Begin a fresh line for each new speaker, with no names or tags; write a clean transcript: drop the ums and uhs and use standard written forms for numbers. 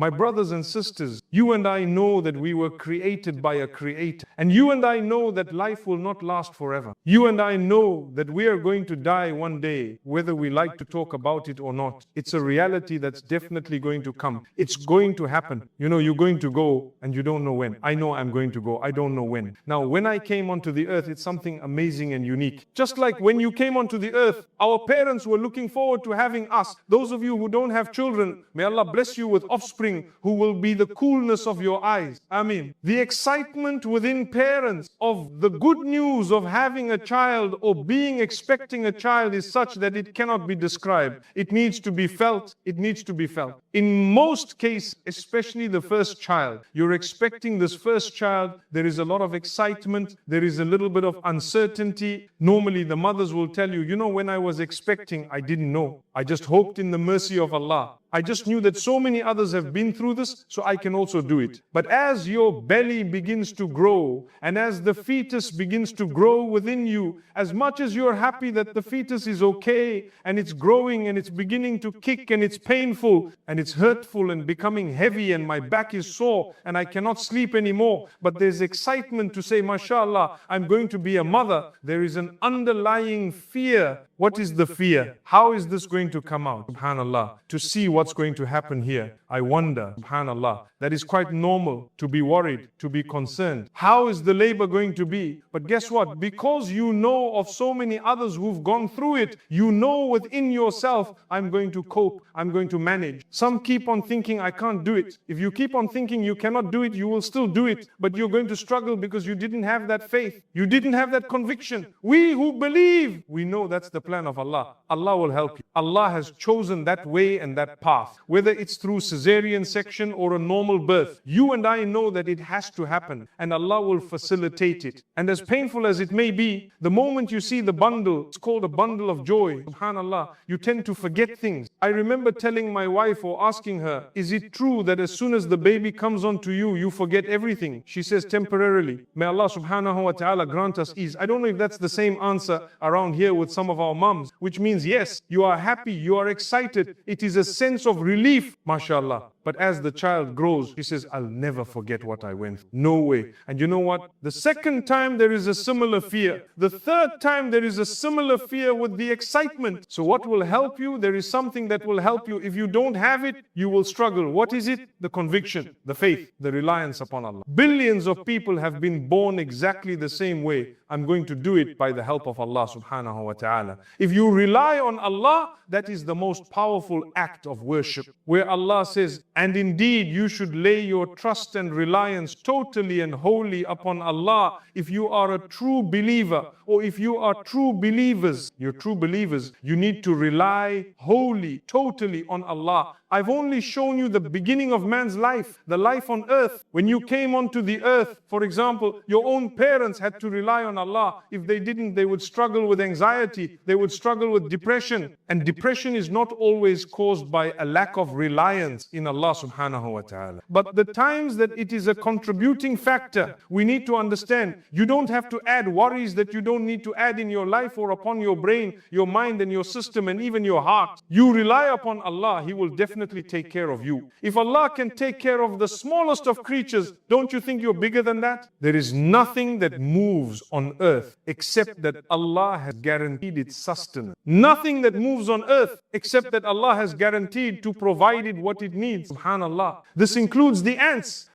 My brothers and sisters, you and I know that we were created by a creator. And you and I know that life will not last forever. You and I know that we are going to die one day, whether we like to talk about it or not. It's a reality that's definitely going to come. It's going to happen. You know, you're going to go and you don't know when. I know I'm going to go. I don't know when. Now, when I came onto the earth, it's something amazing and unique. Just like when you came onto the earth, our parents were looking forward to having us. Those of you who don't have children, may Allah bless you with offspring who will be the coolness of your eyes. Ameen. The excitement within parents of the good news of having a child or being expecting a child is such that it cannot be described. It needs to be felt. It needs to be felt. In most cases, especially the first child, you're expecting this first child, there is a lot of excitement, there is a little bit of uncertainty. Normally the mothers will tell you, you know, when I was expecting, I didn't know. I just hoped in the mercy of Allah. I just knew that so many others have been through this, so I can also do it. But as your belly begins to grow, and as the fetus begins to grow within you, as much as you're happy that the fetus is okay, and it's growing, and it's beginning to kick, and it's painful, and it's hurtful, and becoming heavy, and my back is sore, and I cannot sleep anymore, but there's excitement to say, mashallah, I'm going to be a mother. There is an underlying fear. What is the fear? How is this going to come out? Subhanallah. To see what's going to happen here. I wonder, subhanallah. That is quite normal to be worried, to be concerned. How is the labor going to be? But guess what? Because you know of so many others who've gone through it, you know within yourself, I'm going to cope, I'm going to manage. Some keep on thinking, I can't do it. If you keep on thinking you cannot do it, you will still do it. But you're going to struggle because you didn't have that faith. You didn't have that conviction. We who believe, we know that's the plan of Allah. Allah will help you. Allah has chosen that way and that path. Whether it's through cesarean section or a normal birth, you and I know that it has to happen and Allah will facilitate it. And as painful as it may be, the moment you see the bundle, it's called a bundle of joy, subhanallah, you tend to forget things. I remember telling my wife or asking her, is it true that as soon as the baby comes onto you, you forget everything? She says temporarily. May Allah subhanahu wa ta'ala grant us ease. I don't know if that's the same answer around here with some of our moms, which means yes, you are happy, you are excited. It is a sense of relief, mashallah. But as the child grows, she says, I'll never forget what I went through. No way. And you know what? The second time there is a similar fear. The third time there is a similar fear with the excitement. So what will help you? There is something that will help you. If you don't have it, you will struggle. What is it? The conviction, the faith, the reliance upon Allah. Billions of people have been born exactly the same way. I'm going to do it by the help of Allah subhanahu wa ta'ala. If you rely on Allah, that is the most powerful act of worship. Where Allah says, and indeed you should lay your trust and reliance totally and wholly upon Allah. If you are a true believer, or if you are true believers, you're true believers, you need to rely wholly, totally on Allah. I've only shown you the beginning of man's life, the life on earth. When you came onto the earth, for example, your own parents had to rely on Allah. If they didn't, they would struggle with anxiety, they would struggle with depression. And depression is not always caused by a lack of reliance in Allah subhanahu wa ta'ala. But the times that it is a contributing factor, we need to understand, you don't have to add worries that you don't need to add in your life or upon your brain, your mind and your system and even your heart. You rely upon Allah, He will definitely take care of you. If Allah can take care of the smallest of creatures, don't you think you're bigger than that? There is nothing that moves on earth except that Allah has guaranteed its sustenance. Nothing that moves on earth except that Allah has guaranteed to provide it what it needs. Subhanallah. This includes the ants.